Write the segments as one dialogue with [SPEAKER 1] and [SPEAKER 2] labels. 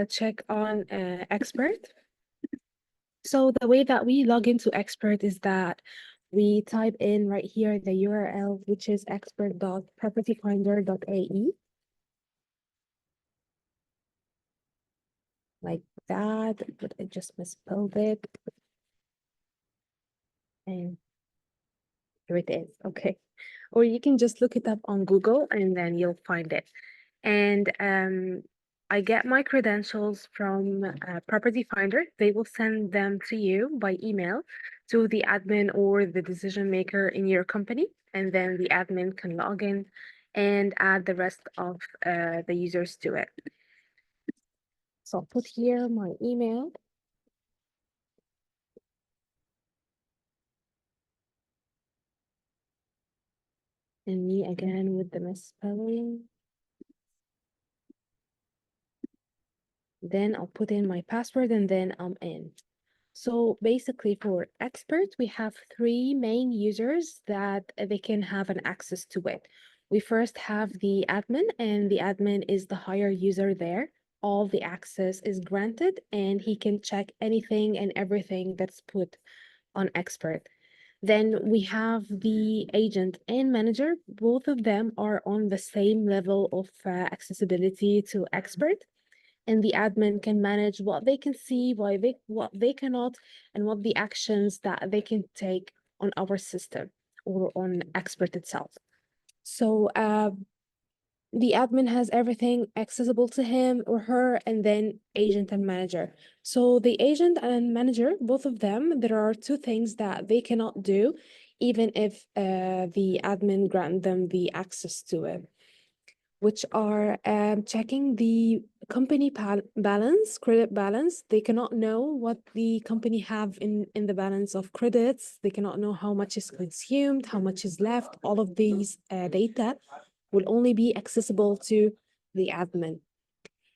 [SPEAKER 1] check on Expert. So the way that we log into Expert is that we type in right here the URL, which is expert.propertyfinder.ae, like that, but I just misspelled it. And here it is. Okay. Or you can just look it up on Google and then you'll find it. And I get my credentials from Propertyfinder. They will send them to you by email to the admin or the decision maker in your company. And then the admin can log in and add the rest of the users to it. So I'll put here my email. And me again with the misspelling. Then I'll put in my password and then I'm in. So basically for experts, we have three main users that they can have an access to it. We first have the admin, and the admin is the higher user there. All the access is granted and he can check anything and everything that's put on expert. Then we have the agent and manager. Both of them are on the same level of accessibility to expert, and the admin can manage what they can see, what they cannot, and what the actions that they can take on our system or on expert itself. So the admin has everything accessible to him or her, and then agent and manager. So the agent and manager, both of them, there are two things that they cannot do, even if the admin grant them the access to it, which are checking the company balance, credit balance. They cannot know what the company have in the balance of credits. They cannot know how much is consumed, how much is left. All of these data will only be accessible to the admin.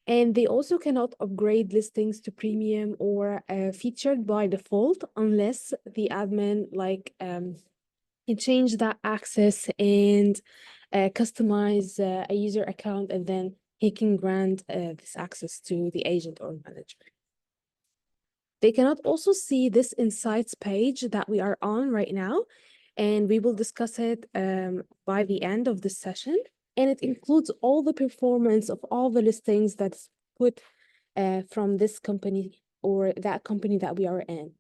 [SPEAKER 1] And they also cannot upgrade listings to premium or featured by default unless the admin you change that access and customize a user account, and then he can grant this access to the agent or manager. They cannot also see this insights page that we are on right now, and we will discuss it by the end of this session. And it includes all the performance of all the listings that's put from this company or that company that we are in.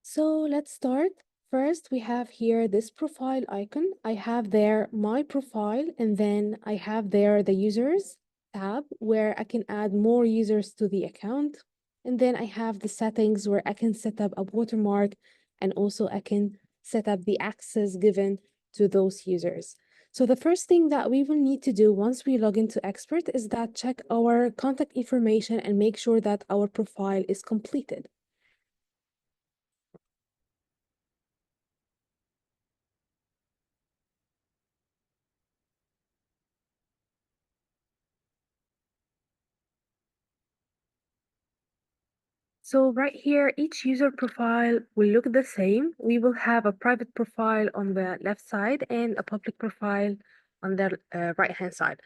[SPEAKER 1] So let's start. First, we have here this profile icon. I have there my profile, and then I have there the users tab where I can add more users to the account. And then I have the settings where I can set up a watermark, and also I can set up the access given to those users. So the first thing that we will need to do once we log into Expert is that check our contact information and make sure that our profile is completed. So right here, each user profile will look the same. We will have a private profile on the left side and a public profile on the right-hand side.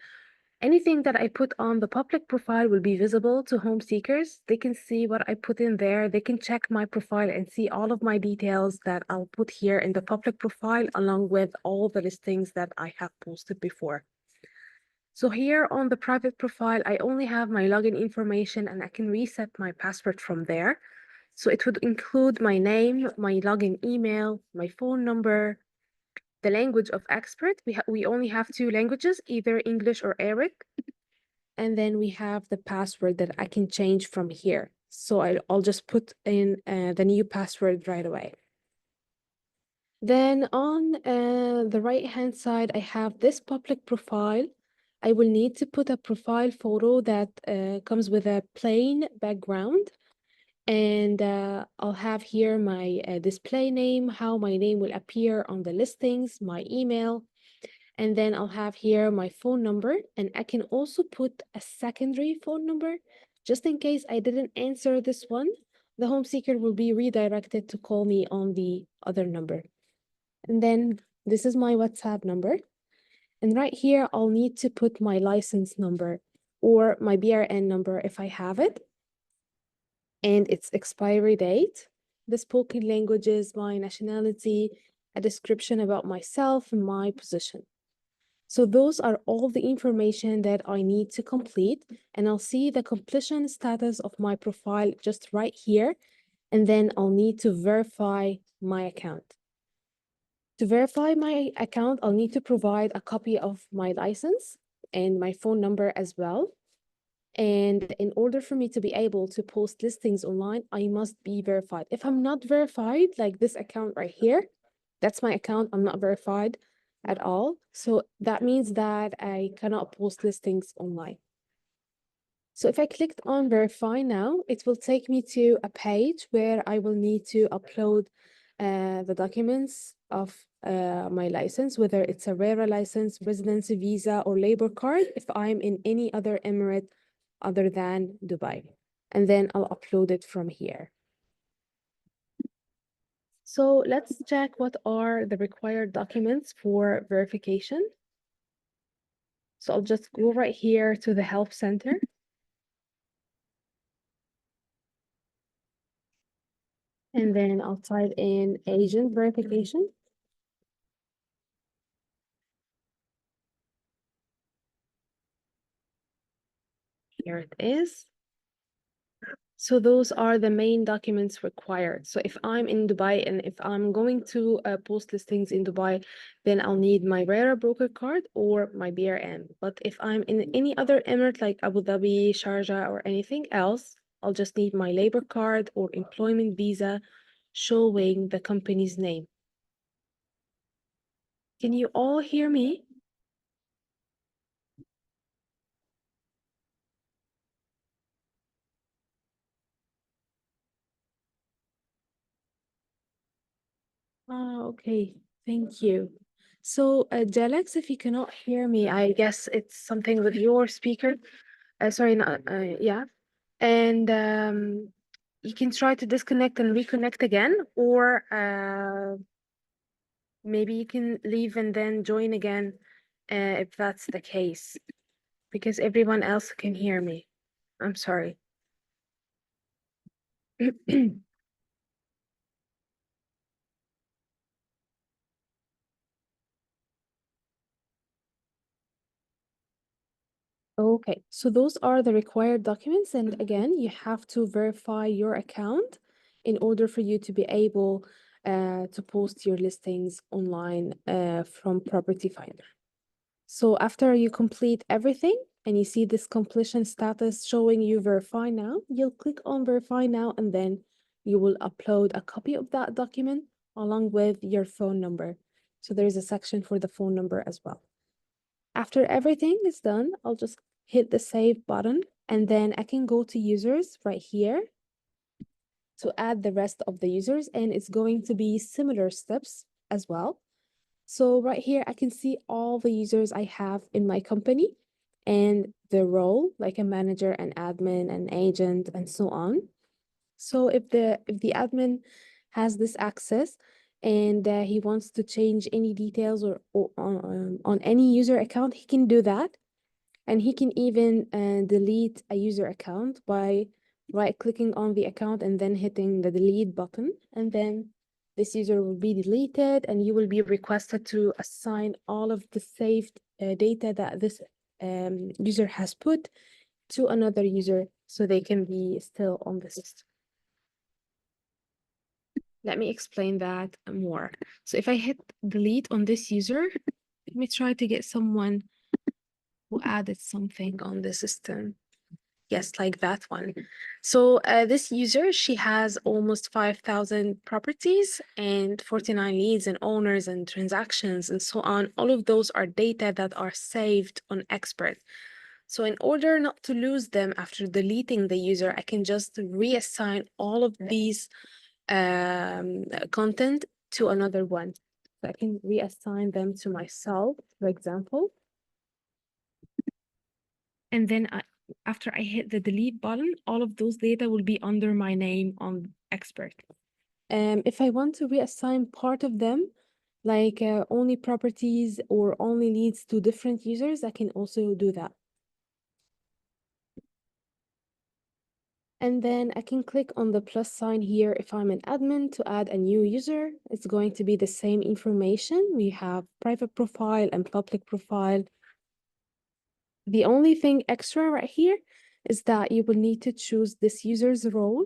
[SPEAKER 1] Anything that I put on the public profile will be visible to home seekers. They can see what I put in there. They can check my profile and see all of my details that I'll put here in the public profile, along with all the listings that I have posted before. So here on the private profile, I only have my login information and I can reset my password from there. So it would include my name, my login email, my phone number, the language of expert. We only have two languages, either English or Arabic. And then we have the password that I can change from here. So I'll just put in the new password right away. Then on the right-hand side, I have this public profile. I will need to put a profile photo that comes with a plain background. And I'll have here my display name, how my name will appear on the listings, my email, and then I'll have here my phone number. And I can also put a secondary phone number, just in case I didn't answer this one. The home seeker will be redirected to call me on the other number. And then this is my WhatsApp number. And right here, I'll need to put my license number. or my BRN number if I have it, and its expiry date, the spoken languages, my nationality, a description about myself and my position. So those are all the information that I need to complete, and I'll see the completion status of my profile just right here, and then I'll need to verify my account. To verify my account, I'll need to provide a copy of my license and my phone number as well. And in order for me to be able to post listings online, I must be verified. If I'm not verified, like this account right here, that's my account, I'm not verified at all. So that means that I cannot post listings online. So if I clicked on verify now, it will take me to a page where I will need to upload the documents of my license, whether it's a RERA license, residency visa, or labor card, if I'm in any other emirate other than Dubai. And then I'll upload it from here. So let's check what are the required documents for verification. So I'll just go right here to the help center. And then I'll type in agent verification. Here it is. So those are the main documents required. So if I'm in Dubai and if I'm going to post listings in Dubai, then I'll need my RERA broker card or my BRM. But if I'm in any other emirate like Abu Dhabi, Sharjah, or anything else, I'll just need my labor card or employment visa showing the company's name. Can you all hear me? Okay. Thank you. So, Jalex, if you cannot hear me, I guess it's something with your speaker. Sorry, not, yeah. And you can try to disconnect and reconnect again, or maybe you can leave and then join again, if that's the case, because everyone else can hear me. I'm sorry. Okay, so those are the required documents, and again, you have to verify your account in order for you to be able to post your listings online from Propertyfinder. So after you complete everything and you see this completion status showing you verify now, you'll click on verify now, and then you will upload a copy of that document along with your phone number. So there's a section for the phone number as well. After everything is done, I'll just hit the save button, and then I can go to users right here to add the rest of the users, and it's going to be similar steps as well. So right here, I can see all the users I have in my company and the role, like a manager, an admin, an agent, and so on. So if the admin has this access and he wants to change any details or on any user account, he can do that. And he can even delete a user account by right-clicking on the account and then hitting the delete button. And then this user will be deleted, and you will be requested to assign all of the saved data that this user has put to another user so they can be still on the system. Let me explain that more. So if I hit delete on this user, let me try to get someone who added something on the system. Yes, like that one. So this user, she has almost 5,000 properties and 49 leads and owners and transactions and so on. All of those are data that are saved on Expert. So in order not to lose them after deleting the user, I can just reassign all of these content to another one. So I can reassign them to myself, for example. And then after I hit the delete button, all of those data will be under my name on Expert. If I want to reassign part of them, like only properties or only leads to different users, I can also do that. And then I can click on the plus sign here if I'm an admin to add a new user. It's going to be the same information. We have private profile and public profile. The only thing extra right here is that you will need to choose this user's role,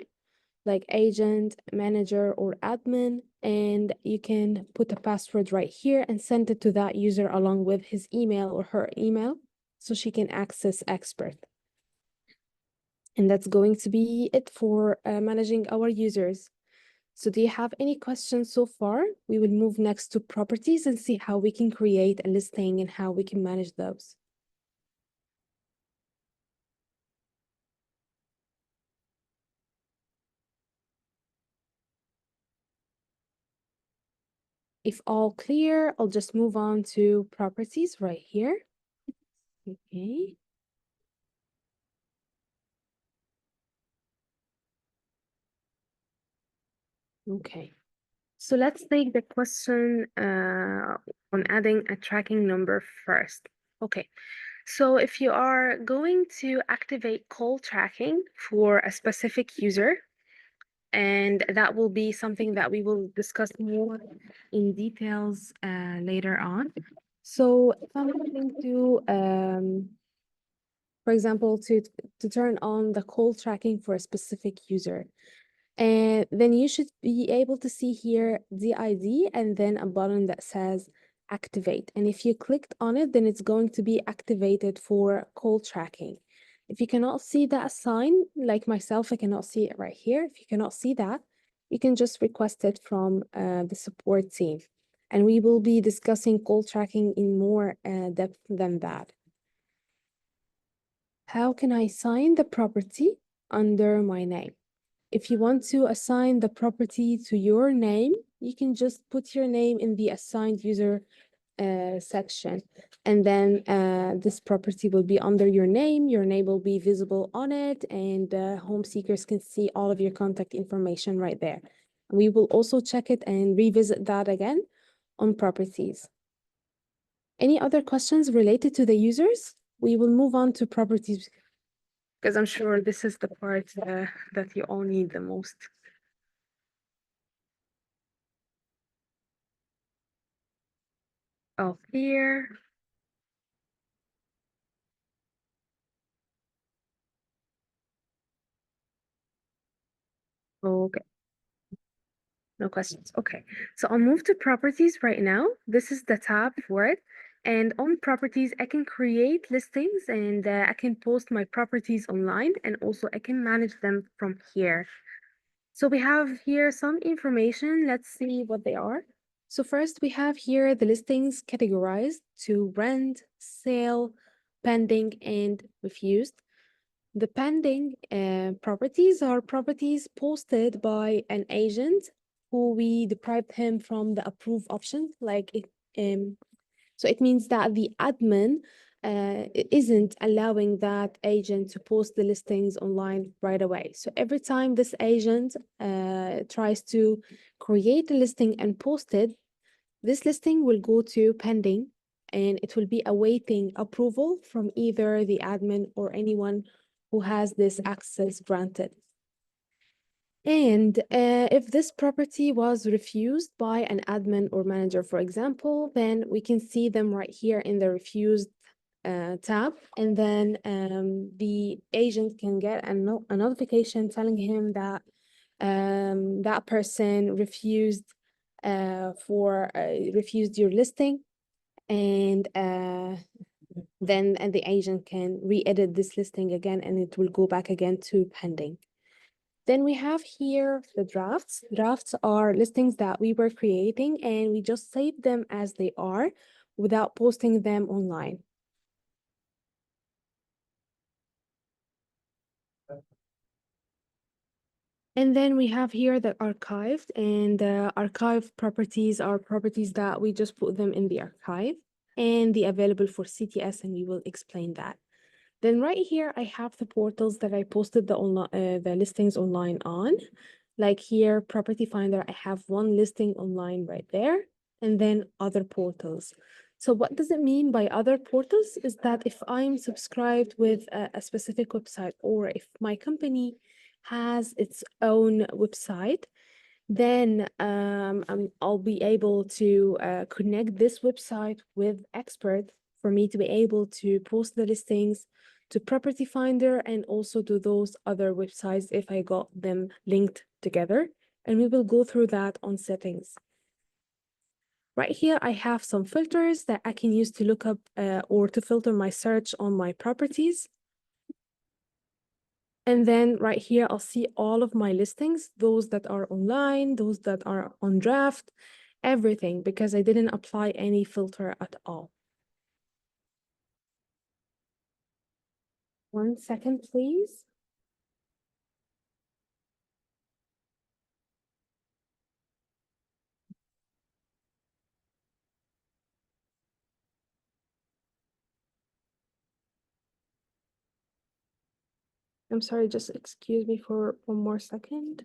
[SPEAKER 1] like agent, manager, or admin, and you can put a password right here and send it to that user along with his email or her email so she can access Expert. And that's going to be it for managing our users. So do you have any questions so far? We will move next to properties and see how we can create a listing and how we can manage those. If all clear, I'll just move on to properties right here. Okay. Okay. So let's take the question on adding a tracking number first. Okay. So if you are going to activate call tracking for a specific user, and that will be something that we will discuss more in details later on. So if I'm going to, for example, to turn on the call tracking for a specific user, and then you should be able to see here the ID and then a button that says activate. And if you clicked on it, then it's going to be activated for call tracking. If you cannot see that sign, like myself, I cannot see it right here. If you cannot see that, you can just request it from the support team. And we will be discussing call tracking in more depth than that. How can I assign the property under my name? If you want to assign the property to your name, you can just put your name in the assigned user section. And then this property will be under your name will be visible on it, and home seekers can see all of your contact information right there. We will also check it and revisit that again on properties. Any other questions related to the users? We will move on to properties because I'm sure this is the part that you all need the most. Oh, here. Okay, no questions. Okay, so I'll move to properties right now. This is the tab for it. And on properties, I can create listings and I can post my properties online, and also I can manage them from here. So we have here some information. Let's see what they are. So first we have here the listings categorized to rent, sale, pending, and refused. The pending properties are properties posted by an agent who we deprived him from the approve option. So it means that the admin isn't allowing that agent to post the listings online right away. So every time this agent tries to create a listing and post it, this listing will go to pending, and it will be awaiting approval from either the admin or anyone who has this access granted. And if this property was refused by an admin or manager, for example, then we can see them right here in the refused tab. And then the agent can get a notification telling him that that person refused refused your listing. And then the agent can re-edit this listing again, and it will go back again to pending. Then we have here the drafts. Drafts are listings that we were creating, and we just save them as they are without posting them online. And then we have here the archived, and archived properties are properties that we just put them in the archive, and the available for CTS, and we will explain that. Then right here, I have the portals that I posted the listings online on. Like here, Propertyfinder, I have one listing online right there, and then other portals. So what does it mean by other portals is that if I'm subscribed with a specific website, or if my company has its own website, then I'll be able to connect this website with expert for me to be able to post the listings to Propertyfinder and also to those other websites if I got them linked together. And we will go through that on settings. Right here, I have some filters that I can use to look up or to filter my search on my properties. And then right here, I'll see all of my listings, those that are online, those that are on draft, everything, because I didn't apply any filter at all. 1 second, please. I'm sorry, just excuse me for 1 more second.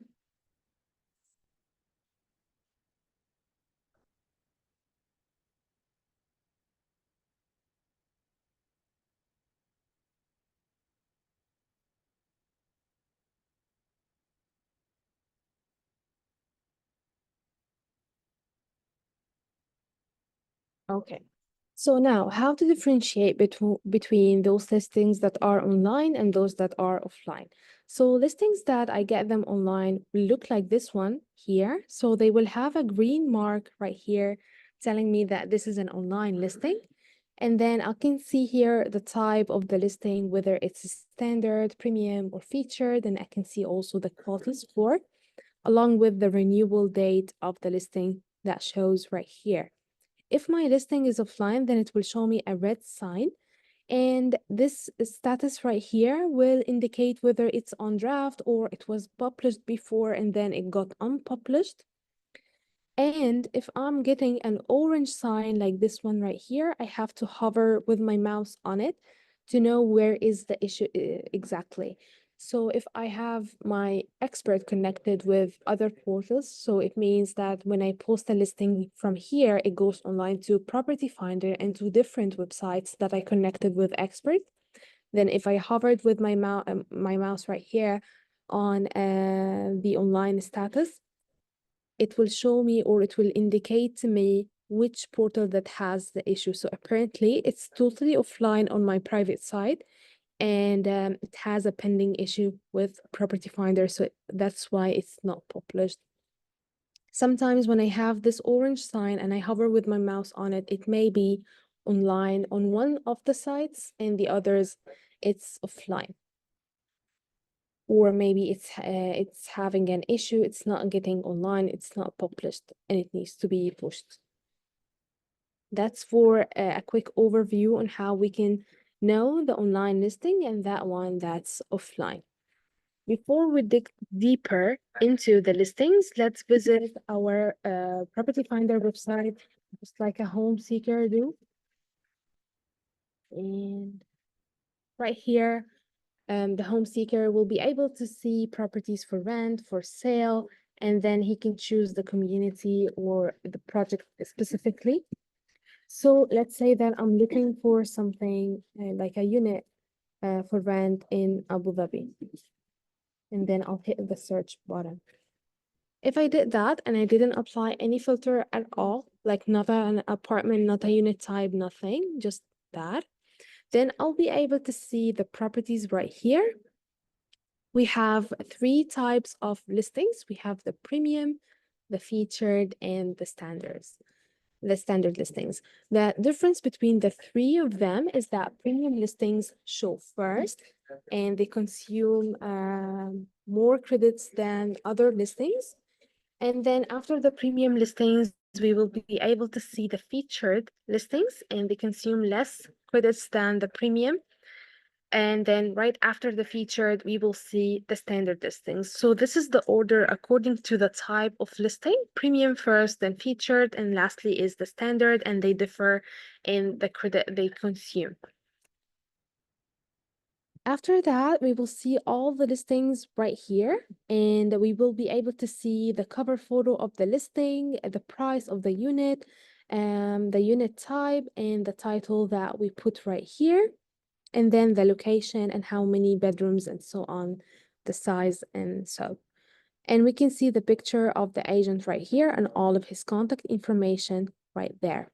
[SPEAKER 1] Okay. So now, how to differentiate between those listings that are online and those that are offline? So listings that I get them online will look like this one here. So they will have a green mark right here telling me that this is an online listing. And then I can see here the type of the listing, whether it's standard, premium, or featured. And I can see also the quality score along with the renewal date of the listing that shows right here. If my listing is offline, then it will show me a red sign. And this status right here will indicate whether it's on draft or it was published before and then it got unpublished. And if I'm getting an orange sign like this one right here, I have to hover with my mouse on it to know where is the issue exactly. So if I have my expert connected with other portals, so it means that when I post a listing from here, it goes online to Propertyfinder and to different websites that I connected with expert. Then if I hovered with my mouse right here on the online status, it will show me or it will indicate to me which portal that has the issue. So apparently it's totally offline on my private site and it has a pending issue with Propertyfinder. So that's why it's not published. Sometimes when I have this orange sign and I hover with my mouse on it, it may be online on one of the sites and the others it's offline. Or maybe it's having an issue, it's not getting online, it's not published, and it needs to be pushed. That's for a quick overview on how we can know the online listing and that one that's offline. Before we dig deeper into the listings, let's visit our Propertyfinder website, just like a home seeker do. And right here, the home seeker will be able to see properties for rent, for sale, and then he can choose the community or the project specifically. So let's say that I'm looking for something like a unit for rent in Abu Dhabi. And then I'll hit the search button. If I did that and I didn't apply any filter at all, like not an apartment, not a unit type, nothing, just that, then I'll be able to see the properties right here. We have 3 types of listings. We have the premium, the featured, and the standard listings. The difference between the 3 of them is that premium listings show first and they consume more credits than other listings. And then after the premium listings, we will be able to see the featured listings and they consume less credits than the premium. And then right after the featured, we will see the standard listings. So this is the order according to the type of listing. Premium first, then featured, and lastly is the standard, and they differ in the credit they consume. After that, we will see all the listings right here, and we will be able to see the cover photo of the listing, the price of the unit type, and the title that we put right here, and then the location and how many bedrooms and so on the size and so. And we can see the picture of the agent right here and all of his contact information right there.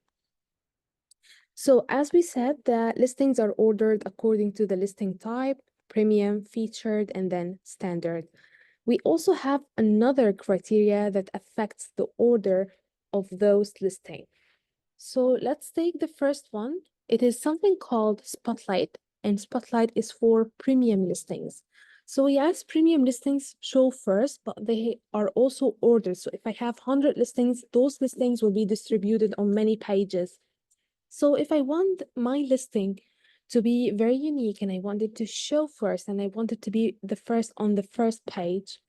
[SPEAKER 1] So as we said, the listings are ordered according to the listing type, premium, featured, and then standard. We also have another criteria that affects the order of those listings. So let's take the first one. It is something called Spotlight, and Spotlight is for premium listings. So yes, premium listings show first, but they are also ordered. So if I have 100 listings, those listings will be distributed on many pages. So if I want my listing to be very unique and I want it to show first and I want it to be the first on the first page,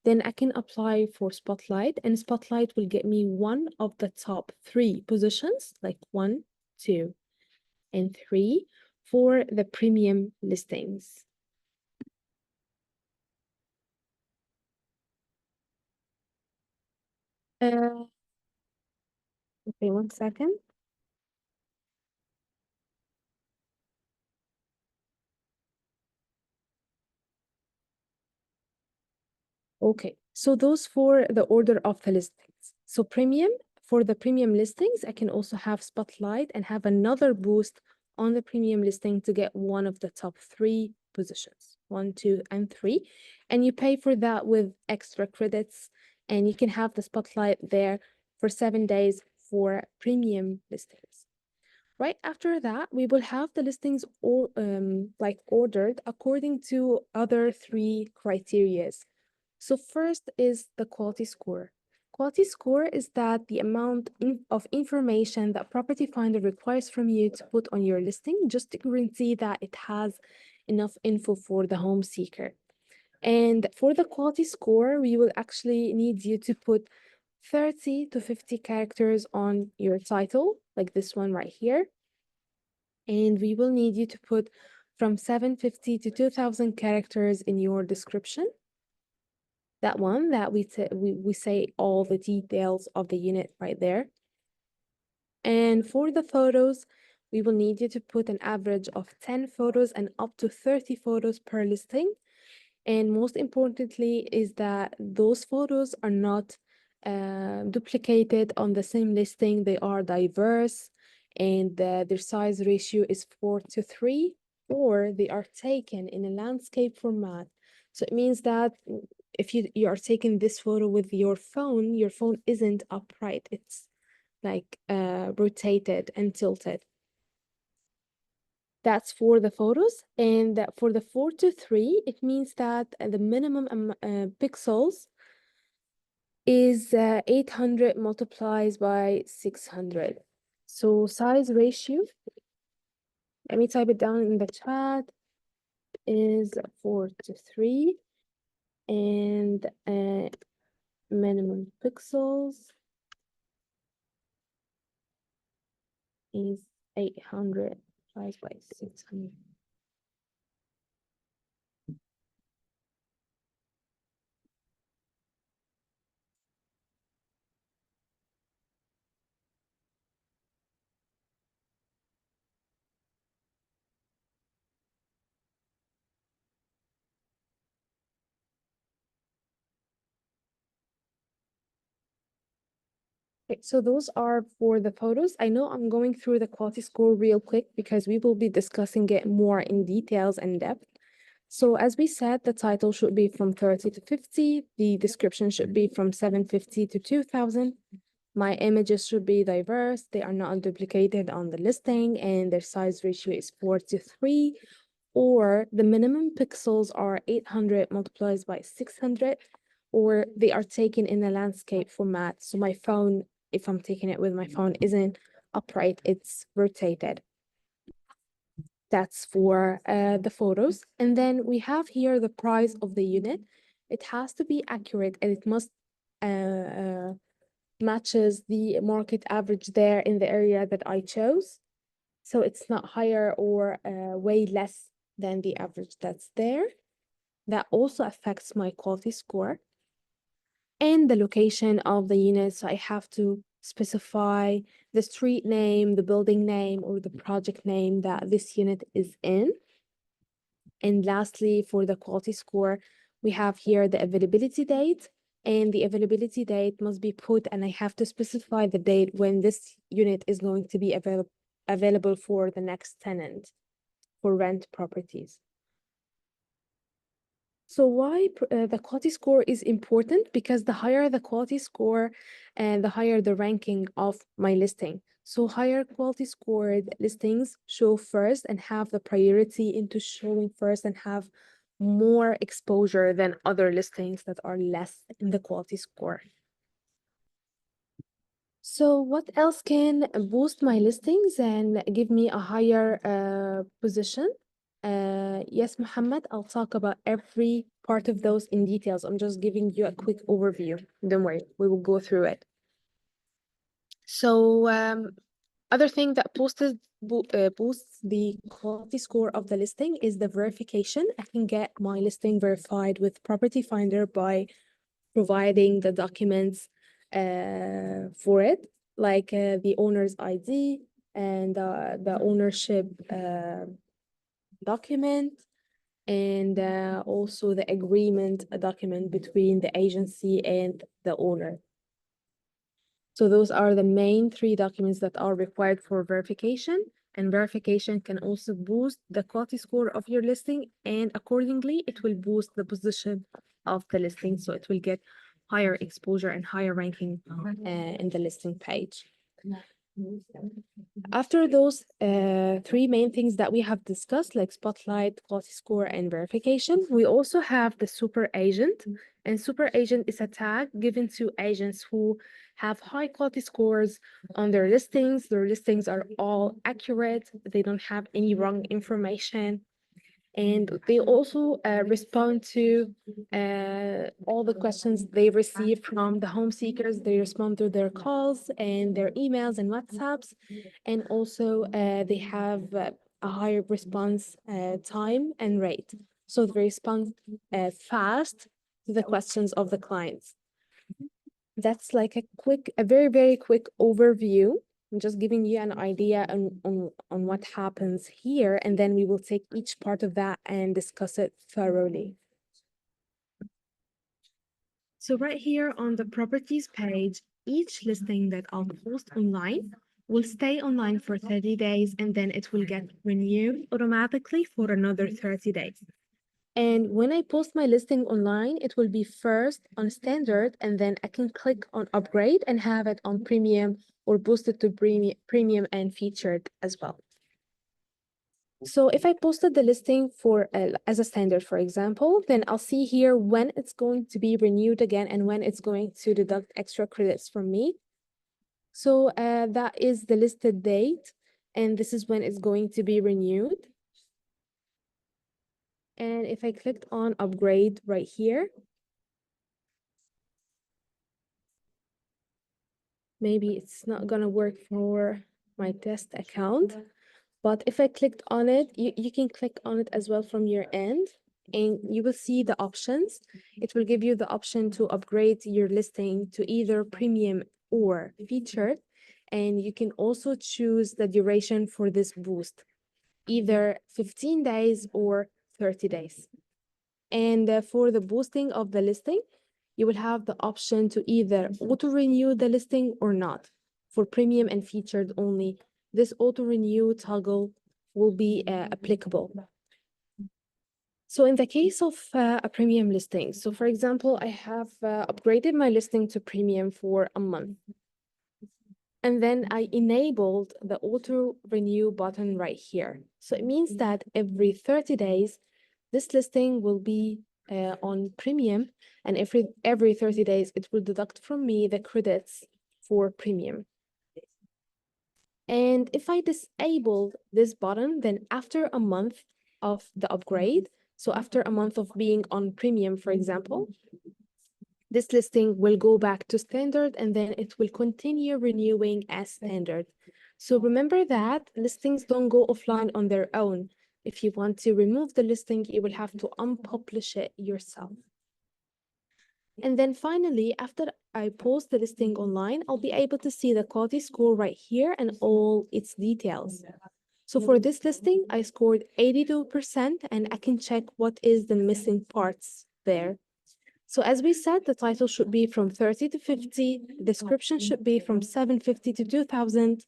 [SPEAKER 1] then I can apply for Spotlight, and Spotlight will get me one of the top 3 positions, like 1, 2, and 3 for the premium listings. Okay, 1 second. Okay, so those for the order of the listings. So premium, for the premium listings, I can also have Spotlight and have another boost on the premium listing to get one of the top 3 positions, 1, 2, and 3. And you pay for that with extra credits, and you can have the Spotlight there for 7 days for premium listings. Right after that, we will have the listings or like ordered according to other 3 criterias. So first is the quality score. Quality score is that the amount of information that Propertyfinder requires from you to put on your listing just to guarantee that it has enough info for the home seeker. And for the quality score, we will actually need you to put 30 to 50 characters on your title, like this one right here. And we will need you to put from 750 to 2,000 characters in your description. That one that we say all the details of the unit right there. And for the photos, we will need you to put an average of 10 photos and up to 30 photos per listing. And most importantly is that those photos are not duplicated on the same listing. They are diverse and their size ratio is 4:3, or they are taken in a landscape format. So it means that if you are taking this photo with your phone isn't upright. It's like rotated and tilted. That's for the photos. And for the 4:3, it means that the minimum pixels is 800 multiplied by 600. So size ratio, let me type it down in the chat, is 4:3, and minimum pixels is 800 multiplied by 600. Okay, so those are for the photos. I know I'm going through the quality score real quick because we will be discussing it more in details and depth. So as we said, the title should be from 30 to 50. The description should be from 750 to 2,000. My images should be diverse. They are not duplicated on the listing, and their size ratio is 4:3. Or the minimum pixels are 800 multiplied by 600, or they are taken in a landscape format. So my phone, if I'm taking it with my phone, isn't upright, it's rotated. That's for the photos. And then we have here the price of the unit. It has to be accurate and it must matches the market average there in the area that I chose. So it's not higher or way less than the average that's there. That also affects my quality score. And the location of the unit. So I have to specify the street name, the building name, or the project name that this unit is in. And lastly, for the quality score, we have here the availability date, and the availability date must be put, and I have to specify the date when this unit is going to be available for the next tenant for rent properties. So why the quality score is important? Because the higher the quality score and the higher the ranking of my listing. So higher quality scored listings show first and have the priority into showing first and have more exposure than other listings that are less in the quality score. So what else can boost my listings and give me a higher position? Yes, Muhammad, I'll talk about every part of those in details. I'm just giving you a quick overview. Don't worry, we will go through it. So other thing that boosts the quality score of the listing is the verification. I can get my listing verified with Propertyfinder by providing the documents for it, like the owner's ID and the ownership document, and also the agreement document between the agency and the owner. So those are the main three documents that are required for verification, and verification can also boost the quality score of your listing, and accordingly, it will boost the position of the listing. So it will get higher exposure and higher ranking in the listing page. After those three main things that we have discussed, like spotlight, quality score, and verification, we also have the super agent. And super agent is a tag given to agents who have high quality scores on their listings. Their listings are all accurate. They don't have any wrong information. And they also respond to all the questions they receive from the home seekers. They respond to their calls and their emails and WhatsApps. And also they have a higher response time and rate. So they respond fast to the questions of the clients. That's like a very, very quick overview. I'm just giving you an idea on what happens here, and then we will take each part of that and discuss it thoroughly. So right here on the properties page, each listing that I'll post online will stay online for 30 days, and then it will get renewed automatically for another 30 days. And when I post my listing online, it will be first on standard, and then I can click on upgrade and have it on premium or boost it to premium and featured as well. So if I posted the listing for as a standard, for example, then I'll see here when it's going to be renewed again and when it's going to deduct extra credits from me. So that is the listed date, and this is when it's going to be renewed. And if I clicked on upgrade right here, maybe it's not gonna work for my test account, but if I clicked on it, you can click on it as well from your end, and you will see the options. It will give you the option to upgrade your listing to either premium or featured, and you can also choose the duration for this boost, either 15 days or 30 days. And for the boosting of the listing, you will have the option to either auto-renew the listing or not. For premium and featured only, this auto-renew toggle will be applicable. So in the case of a premium listing, so for example, I have upgraded my listing to premium for a month. And then I enabled the auto-renew button right here. So it means that every 30 days, this listing will be on premium, and every 30 days, it will deduct from me the credits for premium. And if I disable this button, then after a month of the upgrade, so after a month of being on premium, for example, this listing will go back to standard, and then it will continue renewing as standard. So remember that listings don't go offline on their own. If you want to remove the listing, you will have to unpublish it yourself. And then finally, after I post the listing online, I'll be able to see the quality score right here and all its details. So for this listing, I scored 82%, and I can check what is the missing parts there. So as we said, the title should be from 30 to 50, description should be from 750 to 2000.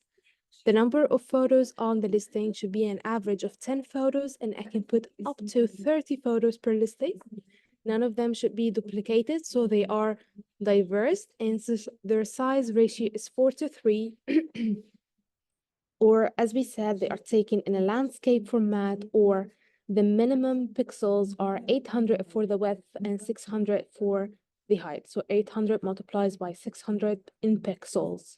[SPEAKER 1] The number of photos on the listing should be an average of 10 photos, and I can put up to 30 photos per listing. None of them should be duplicated, so they are diverse, and their size ratio is 4:3. Or as we said, they are taken in a landscape format, or the minimum pixels are 800 for the width and 600 for the height. So 800 multiplies by 600 in pixels.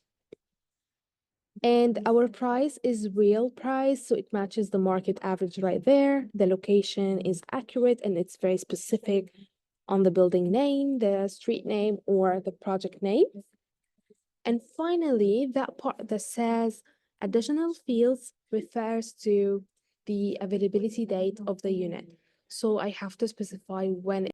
[SPEAKER 1] And our price is real price, so it matches the market average right there. The location is accurate and it's very specific on the building name, the street name, or the project name. And finally, that part that says additional fields refers to the availability date of the unit. So I have to specify when